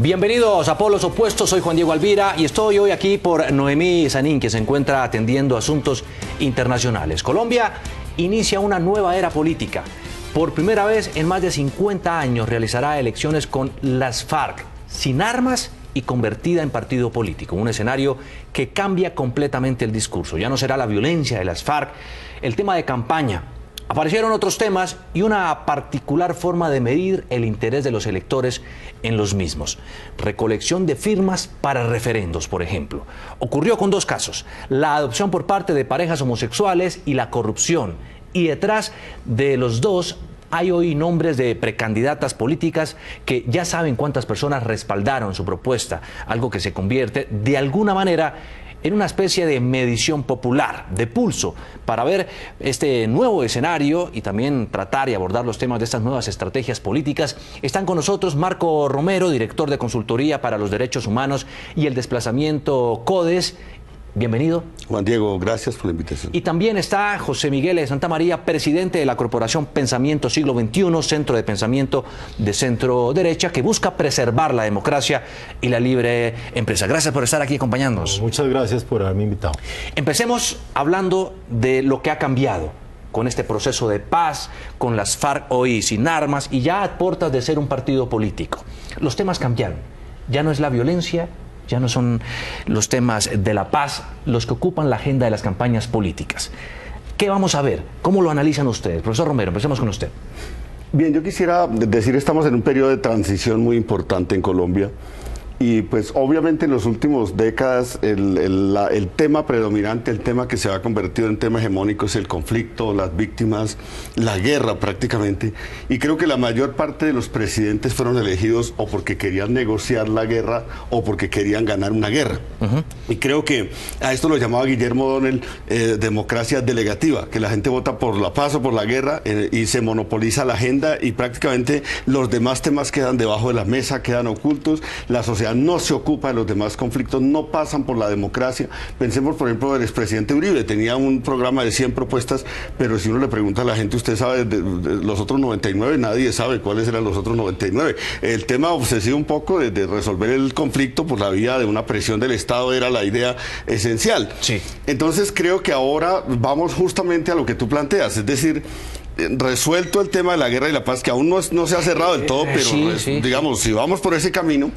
Bienvenidos a Polos Opuestos, soy Juan Diego Alvira y estoy hoy aquí por Noemí Sanín, que se encuentra atendiendo asuntos internacionales. Colombia inicia una nueva era política. Por primera vez en más de 50 años realizará elecciones con las FARC, sin armas y convertida en partido político. Un escenario que cambia completamente el discurso. Ya no será la violencia de las FARC el tema de campaña. Aparecieron otros temas y una particular forma de medir el interés de los electores en los mismos. Recolección de firmas para referendos, por ejemplo. Ocurrió con dos casos: la adopción por parte de parejas homosexuales y la corrupción. Y detrás de los dos hay hoy nombres de precandidatas políticas que ya saben cuántas personas respaldaron su propuesta, algo que se convierte de alguna manera en una especie de medición popular, de pulso, para ver este nuevo escenario y también tratar y abordar los temas de estas nuevas estrategias políticas. Están con nosotros Marco Romero, director de Consultoría para los Derechos Humanos y el Desplazamiento CODES. Bienvenido. Juan Diego, gracias por la invitación. Y también está José Miguel de Santa María, presidente de la Corporación Pensamiento Siglo XXI, centro de pensamiento de centro derecha, que busca preservar la democracia y la libre empresa. Gracias por estar aquí acompañándonos. Muchas gracias por haberme invitado. Empecemos hablando de lo que ha cambiado con este proceso de paz, con las FARC hoy sin armas y ya a puertas de ser un partido político. Los temas cambiaron. Ya no es la violencia, ya no son los temas de la paz los que ocupan la agenda de las campañas políticas. ¿Qué vamos a ver? ¿Cómo lo analizan ustedes? Profesor Romero, empecemos con usted. Bien, yo quisiera decir, estamos en un periodo de transición muy importante en Colombia. Y pues obviamente en las últimas décadas el tema predominante, el tema que se ha convertido en tema hegemónico es el conflicto, las víctimas, la guerra prácticamente. Y creo que la mayor parte de los presidentes fueron elegidos o porque querían negociar la guerra o porque querían ganar una guerra. Y creo que a esto lo llamaba Guillermo O'Donnell democracia delegativa, que la gente vota por la paz o por la guerra y se monopoliza la agenda y prácticamente los demás temas quedan debajo de la mesa, quedan ocultos, la sociedad no se ocupa de los demás conflictos, no pasan por la democracia. Pensemos, por ejemplo, del expresidente Uribe, tenía un programa de 100 propuestas, pero si uno le pregunta a la gente, usted sabe de los otros 99, nadie sabe cuáles eran los otros 99. El tema obsesivo un poco de resolver el conflicto por la vía de una presión del Estado era la idea esencial. Sí. Entonces creo que ahora vamos justamente a lo que tú planteas, es decir, resuelto el tema de la guerra y la paz, que aún no se ha cerrado del todo, pero digamos, si vamos por ese camino,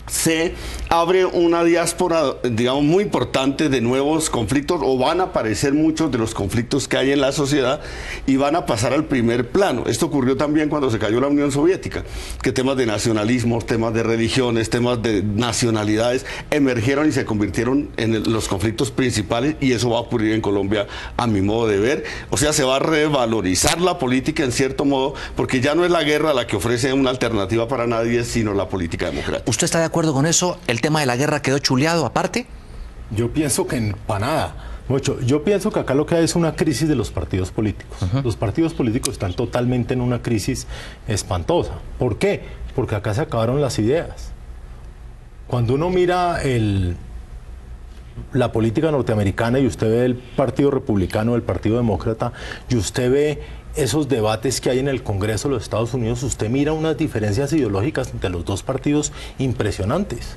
se abre una diáspora, digamos, muy importante de nuevos conflictos, o van a aparecer muchos de los conflictos que hay en la sociedad y van a pasar al primer plano. Esto ocurrió también cuando se cayó la Unión Soviética, que temas de nacionalismo, temas de religiones, temas de nacionalidades emergieron y se convirtieron en los conflictos principales, y eso va a ocurrir en Colombia a mi modo de ver. O sea, se va a revalorizar la política en cierto modo, porque ya no es la guerra la que ofrece una alternativa para nadie, sino la política democrática. ¿Usted está de acuerdo con eso? ¿El tema de la guerra quedó chuleado aparte? Yo pienso que para nada. Mucho. Yo pienso que acá lo que hay es una crisis de los partidos políticos. Los partidos políticos están totalmente en una crisis espantosa. ¿Por qué? Porque acá se acabaron las ideas. Cuando uno mira la política norteamericana y usted ve el Partido Republicano, el Partido Demócrata, y usted ve esos debates que hay en el Congreso de los Estados Unidos, usted mira unas diferencias ideológicas entre los dos partidos impresionantes.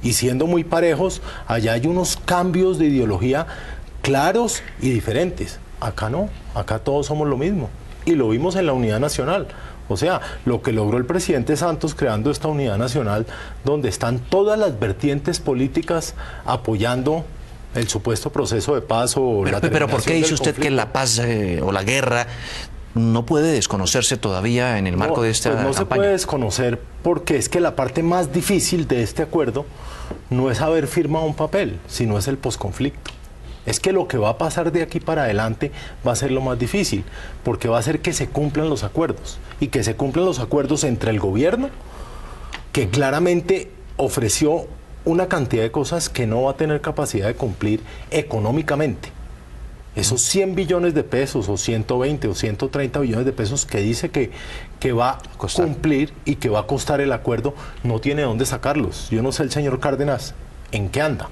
Y siendo muy parejos, allá hay unos cambios de ideología claros y diferentes. Acá no, acá todos somos lo mismo. Y lo vimos en la Unidad Nacional. O sea, lo que logró el presidente Santos creando esta Unidad Nacional, donde están todas las vertientes políticas apoyando el supuesto proceso de paz o la terminación. Pero ¿por qué dice usted conflicto? que la paz o la guerra no puede desconocerse todavía en el marco de esta campaña? No se puede desconocer, porque es que la parte más difícil de este acuerdo no es haber firmado un papel, sino es el posconflicto. Es que lo que va a pasar de aquí para adelante va a ser lo más difícil, porque va a ser que se cumplan los acuerdos, y que se cumplan los acuerdos entre el gobierno, que claramente ofreció una cantidad de cosas que no va a tener capacidad de cumplir económicamente. Esos 100 billones de pesos o 120 o 130 billones de pesos que dice que va a cumplir y que va a costar el acuerdo, no tiene dónde sacarlos. Yo no sé el señor Cárdenas en qué anda.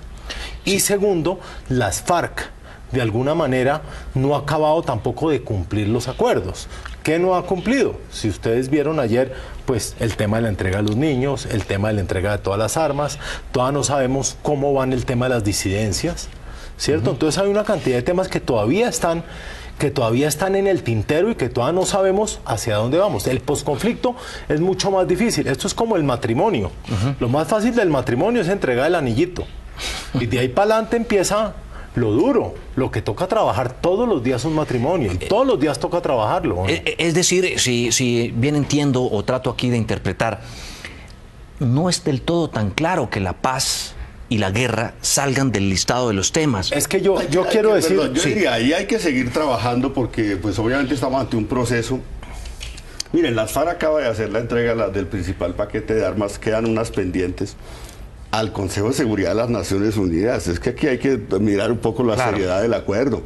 Y segundo, las FARC de alguna manera no ha acabado tampoco de cumplir los acuerdos. ¿Qué no ha cumplido? Si ustedes vieron ayer, pues el tema de la entrega de los niños, el tema de la entrega de todas las armas, todavía no sabemos cómo van el tema de las disidencias, ¿cierto? Entonces hay una cantidad de temas que todavía están en el tintero y que todavía no sabemos hacia dónde vamos. El posconflicto es mucho más difícil. Esto es como el matrimonio. Lo más fácil del matrimonio es entregar el anillito. Y de ahí para adelante empieza lo duro, lo que toca trabajar todos los días un matrimonio, y todos los días toca trabajarlo, ¿no? Es decir, si bien entiendo o trato aquí de interpretar, no es del todo tan claro que la paz y la guerra salgan del listado de los temas. Es que yo quiero decir... Perdón, yo diría, ahí hay que seguir trabajando porque pues obviamente estamos ante un proceso. Miren, las FARC acaba de hacer la entrega del principal paquete de armas, quedan unas pendientes al Consejo de Seguridad de las Naciones Unidas. Es que aquí hay que mirar un poco la seriedad del acuerdo.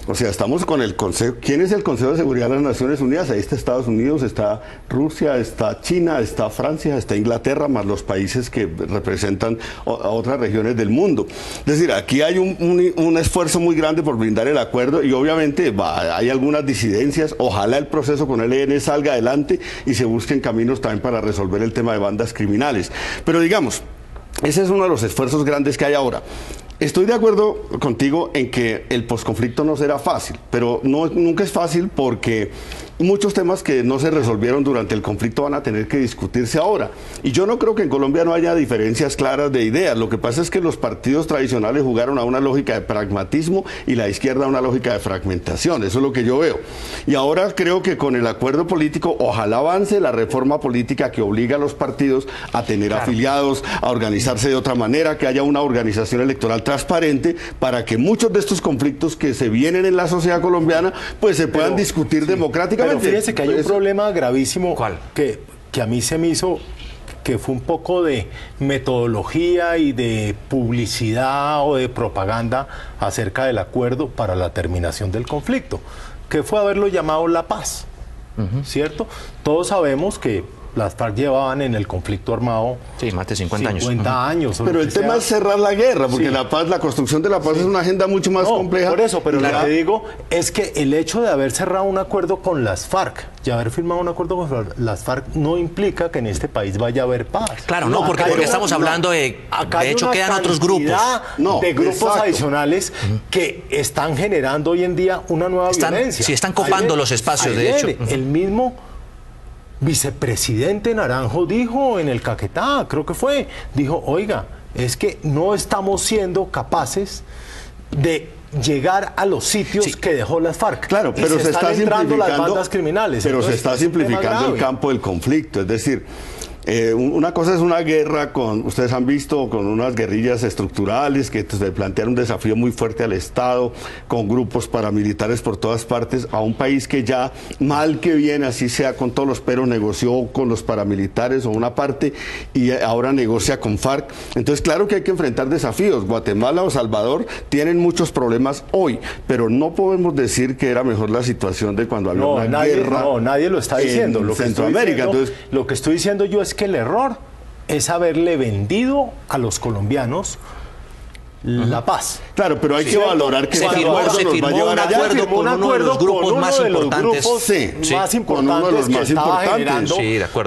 O sea, estamos con el Consejo. ¿Quién es el Consejo de Seguridad de las Naciones Unidas? Ahí está Estados Unidos, está Rusia, está China, está Francia, está Inglaterra, más los países que representan a otras regiones del mundo. Es decir, aquí hay un esfuerzo muy grande por brindar el acuerdo y obviamente hay algunas disidencias. Ojalá el proceso con el ELN salga adelante y se busquen caminos también para resolver el tema de bandas criminales. Pero digamos, ese es uno de los esfuerzos grandes que hay ahora. Estoy de acuerdo contigo en que el posconflicto no será fácil, pero nunca es fácil porque muchos temas que no se resolvieron durante el conflicto van a tener que discutirse ahora. Y yo no creo que en Colombia no haya diferencias claras de ideas. Lo que pasa es que los partidos tradicionales jugaron a una lógica de pragmatismo y la izquierda a una lógica de fragmentación. Eso es lo que yo veo. Y ahora creo que con el acuerdo político, ojalá avance la reforma política que obliga a los partidos a tener afiliados, a organizarse de otra manera, que haya una organización electoral transparente para que muchos de estos conflictos que se vienen en la sociedad colombiana pues se puedan discutir democráticamente. Pero fíjense que hay un problema gravísimo. ¿Cuál? Que a mí se me hizo que fue un poco de metodología y de publicidad o de propaganda acerca del acuerdo para la terminación del conflicto, que fue haberlo llamado la paz, ¿cierto? Todos sabemos que las FARC llevaban en el conflicto armado más de 50 años. 50 años. Pero el tema es cerrar la guerra, porque la paz, la construcción de la paz es una agenda mucho más compleja. Por eso, pero lo que digo es que el hecho de haber cerrado un acuerdo con las FARC y haber firmado un acuerdo con las FARC no implica que en este país vaya a haber paz. Claro, porque estamos hablando de hecho quedan otros grupos. De grupos adicionales que están generando hoy en día una nueva violencia. Sí, están copando los espacios, de hecho. El mismo vicepresidente Naranjo dijo en el Caquetá, creo que fue, dijo, oiga, es que no estamos siendo capaces de llegar a los sitios que dejó las FARC. Claro, pero se está entrando las bandas criminales. Pero se está simplificando el campo del conflicto, es decir, una cosa es una guerra ustedes han visto, con unas guerrillas estructurales que se plantean un desafío muy fuerte al Estado, con grupos paramilitares por todas partes, a un país que ya, mal que bien, así sea con todos los peros, negoció con los paramilitares o una parte y ahora negocia con FARC. Entonces, claro que hay que enfrentar desafíos. Guatemala o Salvador tienen muchos problemas hoy, pero no podemos decir que era mejor la situación de cuando había una guerra. No, nadie lo está diciendo. En Centroamérica. Lo que estoy diciendo yo es que el error es haberle vendido a los colombianos la paz. Claro, pero hay que valorar que se firmó un acuerdo con uno de los grupos más importantes. Más importantes que estaba generando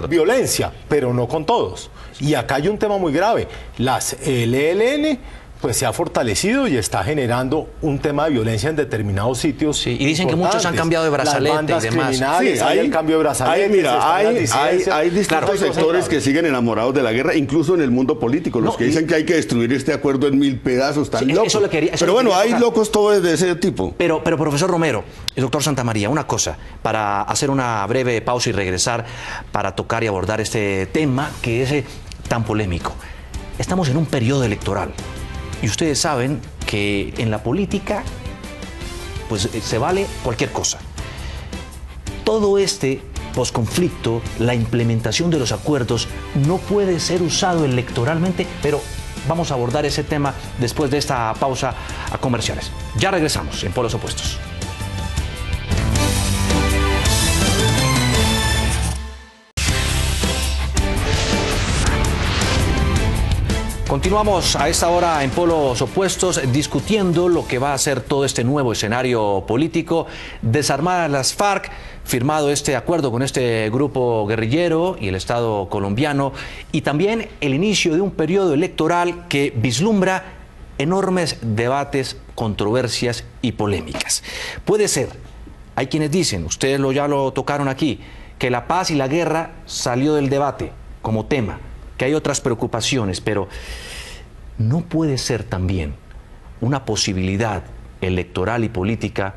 violencia, pero no con todos. Y acá hay un tema muy grave. El ELN pues se ha fortalecido y está generando un tema de violencia en determinados sitios. Y dicen que muchos han cambiado de brazalete y demás. Hay el cambio de brazalete. Hay distintos sectores que siguen enamorados de la guerra, incluso en el mundo político. Los que dicen que hay que destruir este acuerdo en 1000 pedazos, están locos. Pero bueno, hay locos todos de ese tipo. Pero profesor Romero, el doctor Santamaría, una cosa, para hacer una breve pausa y regresar para tocar y abordar este tema que es tan polémico. Estamos en un periodo electoral. Y ustedes saben que en la política pues se vale cualquier cosa. Todo este posconflicto, la implementación de los acuerdos no puede ser usado electoralmente, pero vamos a abordar ese tema después de esta pausa a comerciales. Ya regresamos en Polos Opuestos. Continuamos a esta hora en polos opuestos discutiendo lo que va a ser todo este nuevo escenario político, desarmar a las FARC, firmado este acuerdo con este grupo guerrillero y el Estado colombiano, y también el inicio de un periodo electoral que vislumbra enormes debates, controversias y polémicas. Puede ser, hay quienes dicen, ustedes ya lo tocaron aquí, que la paz y la guerra salió del debate como tema, que hay otras preocupaciones, pero ¿no puede ser también una posibilidad electoral y política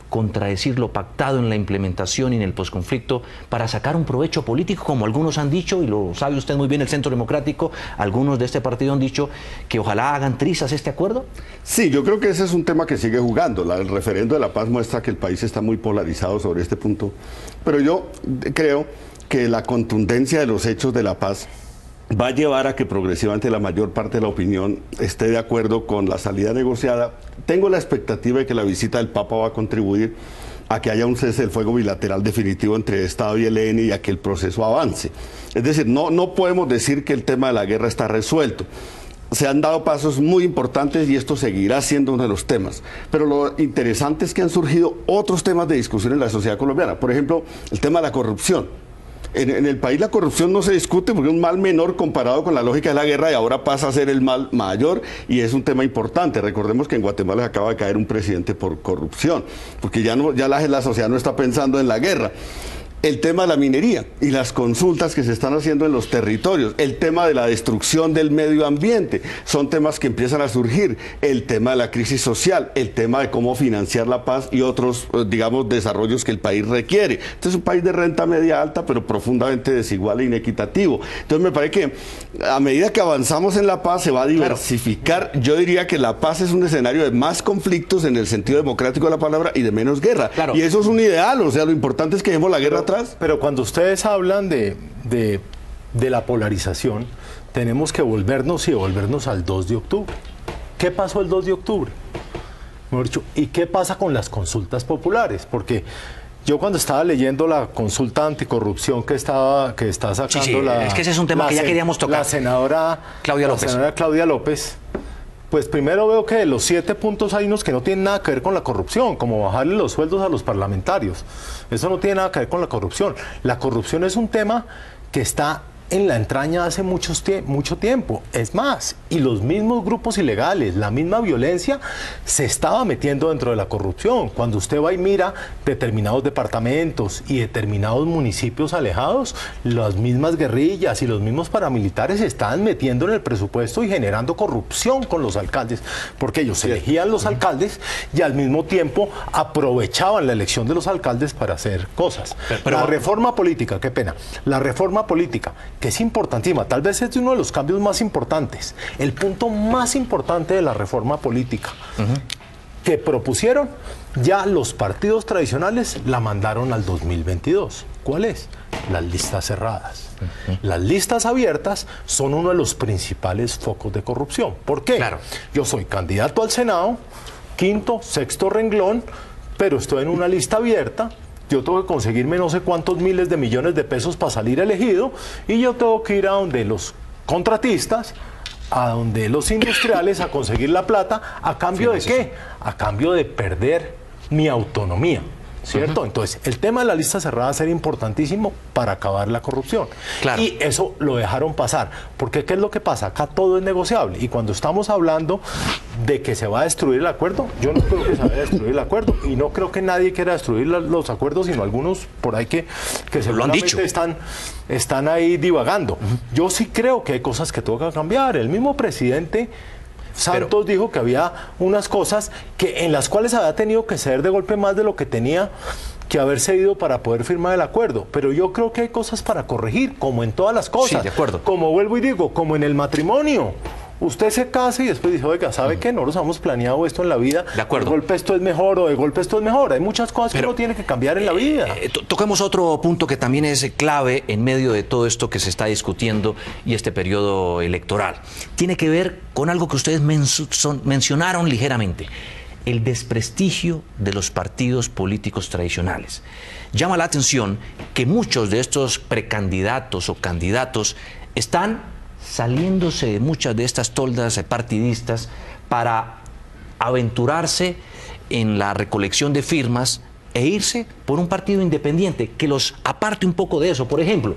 contradecir lo pactado en la implementación y en el posconflicto para sacar un provecho político, como algunos han dicho, y lo sabe usted muy bien, el Centro Democrático, algunos de este partido han dicho que ojalá hagan trizas este acuerdo? Sí, yo creo que ese es un tema que sigue jugando. El referendo de la paz muestra que el país está muy polarizado sobre este punto, pero yo creo que la contundencia de los hechos de la paz va a llevar a que progresivamente la mayor parte de la opinión esté de acuerdo con la salida negociada. Tengo la expectativa de que la visita del Papa va a contribuir a que haya un cese del fuego bilateral definitivo entre el Estado y el ELN y a que el proceso avance. Es decir, no podemos decir que el tema de la guerra está resuelto. Se han dado pasos muy importantes y esto seguirá siendo uno de los temas. Pero lo interesante es que han surgido otros temas de discusión en la sociedad colombiana. Por ejemplo, el tema de la corrupción. En el país la corrupción no se discute porque es un mal menor comparado con la lógica de la guerra y ahora pasa a ser el mal mayor y es un tema importante. Recordemos que en Guatemala acaba de caer un presidente por corrupción, porque ya la sociedad no está pensando en la guerra. El tema de la minería y las consultas que se están haciendo en los territorios, el tema de la destrucción del medio ambiente, son temas que empiezan a surgir, el tema de la crisis social, el tema de cómo financiar la paz y otros, digamos, desarrollos que el país requiere. Este es un país de renta media alta, pero profundamente desigual e inequitativo. Entonces me parece que a medida que avanzamos en la paz se va a diversificar. Yo diría que la paz es un escenario de más conflictos en el sentido democrático de la palabra y de menos guerra. Claro. Y eso es un ideal, o sea, lo importante es que dejemos la guerra atrás. Pero cuando ustedes hablan de la polarización, tenemos que volvernos y devolvernos al 2 de octubre. ¿Qué pasó el 2 de octubre? Mejor dicho, ¿y qué pasa con las consultas populares? Porque yo cuando estaba leyendo la consulta anticorrupción que está sacando es que ese es un tema que ya queríamos tocar. La senadora Claudia López. Pues primero veo que de los 7 puntos hay unos que no tienen nada que ver con la corrupción, como bajarle los sueldos a los parlamentarios. Eso no tiene nada que ver con la corrupción. La corrupción es un tema que está en la entraña hace mucho tiempo. Es más, y los mismos grupos ilegales, la misma violencia se estaba metiendo dentro de la corrupción. Cuando usted va y mira determinados departamentos y determinados municipios alejados, las mismas guerrillas y los mismos paramilitares se estaban metiendo en el presupuesto y generando corrupción con los alcaldes, porque ellos elegían los alcaldes y al mismo tiempo aprovechaban la elección de los alcaldes para hacer cosas. Pero la reforma política, qué pena, la reforma política, que es importantísima, tal vez es uno de los cambios más importantes, el punto más importante de la reforma política que propusieron, ya los partidos tradicionales la mandaron al 2022. ¿Cuál es? Las listas cerradas. Las listas abiertas son uno de los principales focos de corrupción. ¿Por qué? Claro. Yo soy candidato al Senado, 5º, 6º renglón, pero estoy en una lista abierta. Yo tengo que conseguirme no sé cuántos miles de millones de pesos para salir elegido y yo tengo que ir a donde los contratistas, a donde los industriales a conseguir la plata. ¿A cambio de qué? A cambio de perder mi autonomía, ¿cierto? Entonces, el tema de la lista cerrada será importantísimo para acabar la corrupción. Claro. Y eso lo dejaron pasar. Porque ¿qué es lo que pasa? Acá todo es negociable. Y cuando estamos hablando de que se va a destruir el acuerdo, yo no creo que se vaya a destruir el acuerdo. Y no creo que nadie quiera destruir los acuerdos, sino algunos por ahí que seguramente están ahí divagando. Yo sí creo que hay cosas que toca cambiar. El mismo presidente Santos dijo que había unas cosas en las cuales había tenido que ceder de golpe más de lo que tenía que haber cedido para poder firmar el acuerdo. Pero yo creo que hay cosas para corregir, como en todas las cosas. Sí, de acuerdo. Como vuelvo y digo, como en el matrimonio. Usted se casa y después dice, oiga, ¿sabe qué? No nos hemos planeado esto en la vida. De acuerdo. De golpe esto es mejor o de golpe esto es mejor. Hay muchas cosas que uno tiene que cambiar en la vida. Toquemos otro punto que también es clave en medio de todo esto que se está discutiendo y este periodo electoral. Tiene que ver con algo que ustedes mencionaron ligeramente. El desprestigio de los partidos políticos tradicionales. Llama la atención que muchos de estos precandidatos o candidatos están saliéndose de muchas de estas toldas partidistas para aventurarse en la recolección de firmas e irse por un partido independiente que los aparte un poco de eso? Por ejemplo,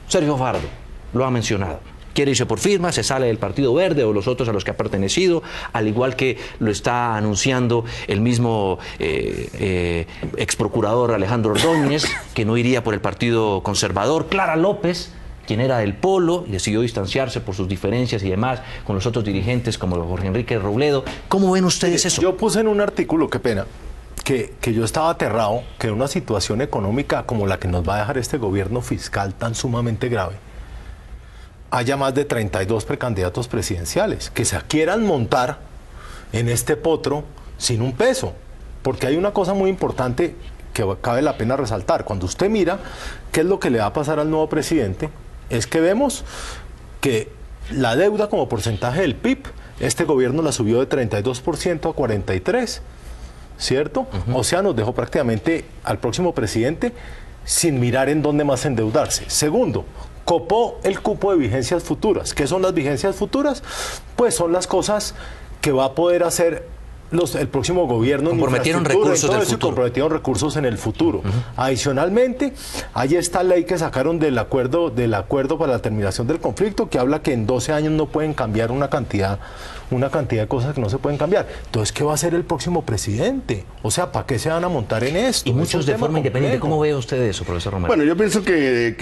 Sergio Fajardo lo ha mencionado. Quiere irse por firmas, se sale del Partido Verde o los otros a los que ha pertenecido, al igual que lo está anunciando el mismo ex procurador Alejandro Ordóñez, que no iría por el Partido Conservador. Clara López, quien era del Polo y decidió distanciarse por sus diferencias y demás con los otros dirigentes como Jorge Enrique Robledo. ¿Cómo ven ustedes eso? Yo puse en un artículo, qué pena, que yo estaba aterrado que en una situación económica como la que nos va a dejar este gobierno fiscal tan sumamente grave, haya más de 32 precandidatos presidenciales que se quieran montar en este potro sin un peso. Porque hay una cosa muy importante que cabe la pena resaltar. Cuando usted mira qué es lo que le va a pasar al nuevo presidente, es que vemos que la deuda como porcentaje del PIB, este gobierno la subió de 32% a 43%, ¿cierto? O sea, nos dejó prácticamente al próximo presidente sin mirar en dónde más endeudarse. Segundo, copó el cupo de vigencias futuras. ¿Qué son las vigencias futuras? Pues son las cosas que va a poder hacer el próximo gobierno. Comprometieron recursos del futuro. Comprometieron recursos en el futuro. Adicionalmente, hay esta ley que sacaron del acuerdo para la terminación del conflicto, que habla que en 12 años no pueden cambiar una cantidad de cosas que no se pueden cambiar. Entonces, ¿qué va a hacer el próximo presidente? O sea, ¿para qué se van a montar en esto? Y muchos de forma independiente. ¿Cómo ve usted eso, profesor Romero? Bueno, yo pienso que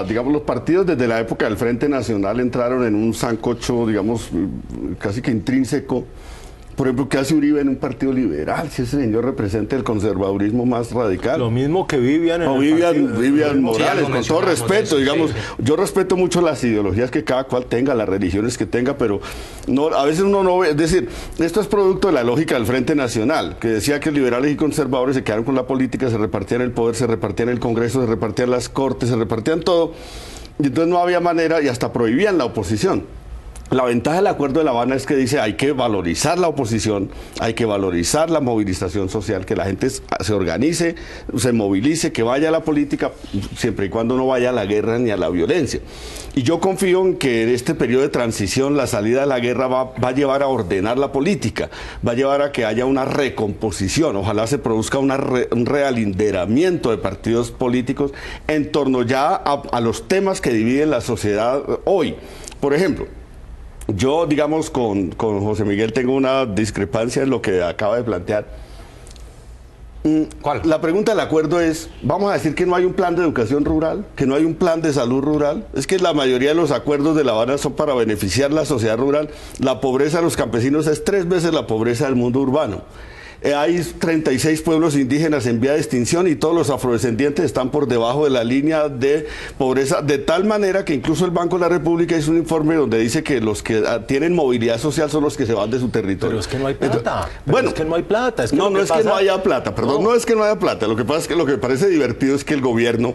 digamos, los partidos desde la época del Frente Nacional entraron en un sancocho, digamos, casi que intrínseco. Por ejemplo, ¿qué hace Uribe en un partido liberal? Si ese señor representa el conservadurismo más radical. Lo mismo que Vivian en Vivian Morales, con todo respeto, digamos. Yo respeto mucho las ideologías que cada cual tenga, las religiones que tenga, pero no, a veces uno no ve. Es decir, esto es producto de la lógica del Frente Nacional, que decía que liberales y conservadores se quedaron con la política, se repartían el poder, se repartían el Congreso, se repartían las Cortes, se repartían todo, y entonces no había manera y hasta prohibían la oposición. La ventaja del Acuerdo de La Habana es que dice hay que valorizar la oposición, hay que valorizar la movilización social, que la gente se organice, se movilice, que vaya a la política, siempre y cuando no vaya a la guerra ni a la violencia. Y yo confío en que en este periodo de transición la salida de la guerra va a llevar a ordenar la política, va a llevar a que haya una recomposición, ojalá se produzca un realinderamiento de partidos políticos en torno ya a los temas que dividen la sociedad hoy. Por ejemplo, yo, digamos, con José Miguel tengo una discrepancia en lo que acaba de plantear. ¿Cuál? La pregunta del acuerdo es, ¿vamos a decir que no hay un plan de educación rural? ¿Que no hay un plan de salud rural? Es que la mayoría de los acuerdos de La Habana son para beneficiar la sociedad rural. La pobreza de los campesinos es 3 veces la pobreza del mundo urbano. Hay 36 pueblos indígenas en vía de extinción y todos los afrodescendientes están por debajo de la línea de pobreza, de tal manera que incluso el Banco de la República hizo un informe donde dice que los que tienen movilidad social son los que se van de su territorio. Pero es que no hay plata. Bueno, es que no hay plata. Es que no es que no haya plata, perdón, no es que no haya plata. Lo que pasa es que lo que me parece divertido es que el gobierno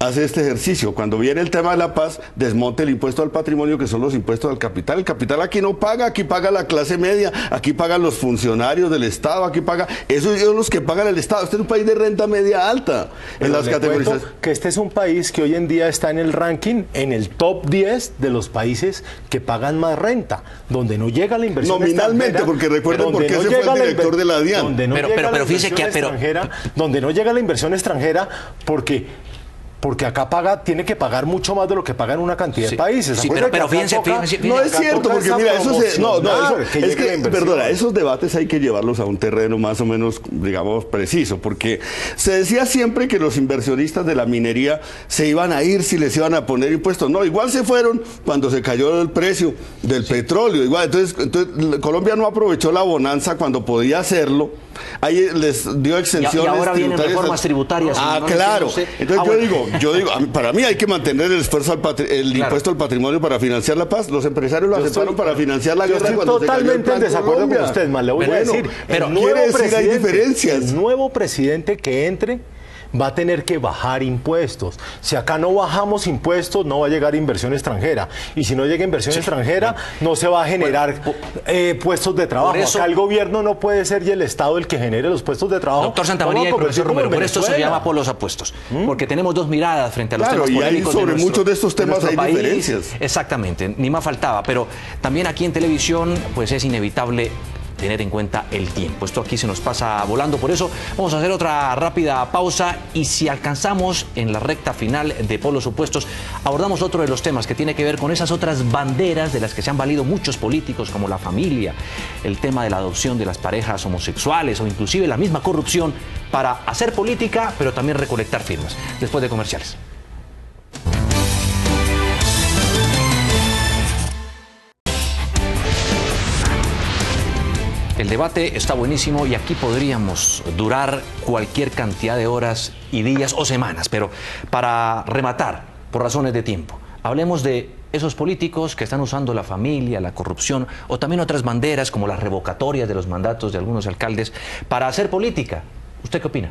hace este ejercicio. Cuando viene el tema de la paz, desmonte el impuesto al patrimonio, que son los impuestos al capital. El capital aquí no paga, aquí paga la clase media, aquí pagan los funcionarios del Estado, aquí paga, esos son los que pagan el Estado. Este es un país de renta media alta. Pero en las categorías. Que este es un país que hoy en día está en el ranking, en el top 10 de los países que pagan más renta, donde no llega la inversión nominalmente, porque recuerden por qué ese fue el director de la DIAN. Pero fíjese que donde no llega la inversión extranjera, porque acá tiene que pagar mucho más de lo que pagan una cantidad de países. Sí, pero fíjense, no es cierto, porque mira, esos debates hay que llevarlos a un terreno más o menos, digamos, preciso, porque se decía siempre que los inversionistas de la minería se iban a ir si les iban a poner impuestos. No, igual se fueron cuando se cayó el precio del petróleo. Igual, entonces Colombia no aprovechó la bonanza cuando podía hacerlo. Ahí les dio exenciones. Y ahora vienen reformas tributarias. Claro. Entonces yo digo, para mí hay que mantener el esfuerzo impuesto al patrimonio para financiar la paz. Los empresarios lo aceptaron para financiar la guerra. Estoy totalmente en desacuerdo con usted, más le voy a decir. Pero quiere decir hay diferencias. El nuevo presidente que entre va a tener que bajar impuestos. Si acá no bajamos impuestos, no va a llegar inversión extranjera. Y si no llega inversión extranjera, no se va a generar puestos de trabajo. Eso, acá el gobierno no puede ser y el Estado el que genere los puestos de trabajo. Doctor Santamaría y profesor Romero, por esto se llama polos opuestos. Porque tenemos dos miradas frente a los temas polémicos. Sobre muchos de estos temas hay diferencias. Exactamente, ni más faltaba. Pero también aquí en televisión, pues es inevitable tener en cuenta el tiempo. Esto aquí se nos pasa volando, por eso vamos a hacer otra rápida pausa y si alcanzamos en la recta final de Polos Opuestos, abordamos otro de los temas que tiene que ver con esas otras banderas de las que se han valido muchos políticos, como la familia, el tema de la adopción de las parejas homosexuales o inclusive la misma corrupción para hacer política, pero también recolectar firmas. Después de comerciales. El debate está buenísimo y aquí podríamos durar cualquier cantidad de horas y días o semanas, pero para rematar, por razones de tiempo, hablemos de esos políticos que están usando la familia, la corrupción o también otras banderas como las revocatorias de los mandatos de algunos alcaldes para hacer política. ¿Usted qué opina?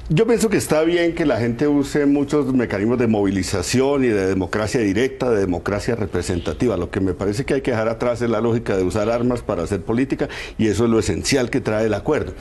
Yo pienso que está bien que la gente use muchos mecanismos de movilización y de democracia directa, de democracia representativa. Lo que me parece que hay que dejar atrás es la lógica de usar armas para hacer política y eso es lo esencial que trae el acuerdo.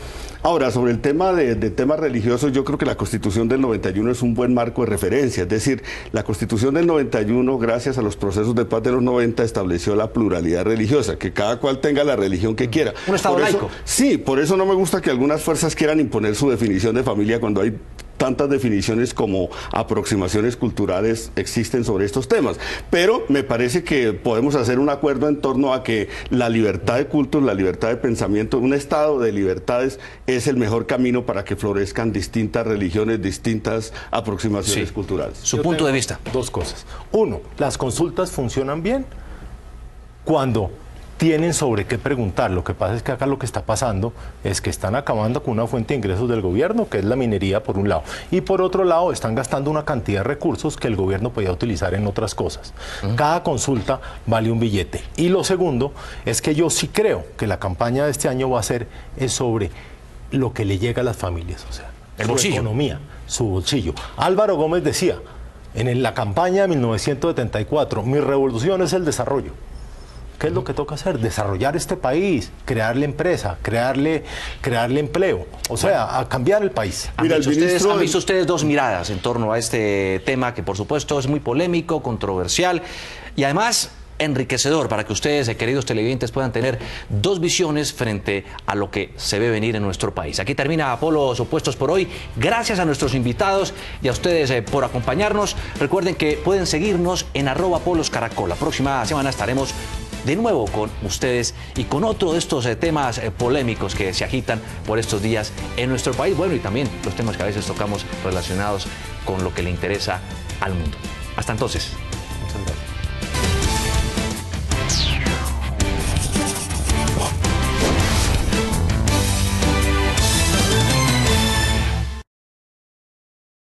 Ahora, sobre el tema de temas religiosos, yo creo que la Constitución del 91 es un buen marco de referencia. Es decir, la Constitución del 91, gracias a los procesos de paz de los 90, estableció la pluralidad religiosa, que cada cual tenga la religión que quiera. Un Estado laico. Sí, por eso no me gusta que algunas fuerzas quieran imponer su definición de familia cuando hay tantas definiciones como aproximaciones culturales existen sobre estos temas. Pero me parece que podemos hacer un acuerdo en torno a que la libertad de cultos, la libertad de pensamiento, un estado de libertades es el mejor camino para que florezcan distintas religiones, distintas aproximaciones culturales. Su punto de vista. Dos cosas. Uno, las consultas funcionan bien cuando tienen sobre qué preguntar. Lo que pasa es que acá lo que está pasando es que están acabando con una fuente de ingresos del gobierno, que es la minería por un lado, y por otro lado están gastando una cantidad de recursos que el gobierno podía utilizar en otras cosas. Cada consulta vale un billete. Y lo segundo es que yo sí creo que la campaña de este año va a ser sobre lo que le llega a las familias, o sea, el su bolsillo. Economía, su bolsillo. Álvaro Gómez decía en la campaña de 1974, mi revolución es el desarrollo. ¿Qué es lo que toca hacer? Desarrollar este país, crearle empresa, crearle empleo, o sea, a cambiar el país. Mira, han visto ustedes dos miradas en torno a este tema que por supuesto es muy polémico, controversial y además enriquecedor para que ustedes, queridos televidentes, puedan tener dos visiones frente a lo que se ve venir en nuestro país. Aquí termina Polos Opuestos por hoy. Gracias a nuestros invitados y a ustedes por acompañarnos. Recuerden que pueden seguirnos en @poloscaracol. La próxima semana estaremos de nuevo con ustedes y con otro de estos temas polémicos que se agitan por estos días en nuestro país. Bueno, y también los temas que a veces tocamos relacionados con lo que le interesa al mundo. Hasta entonces.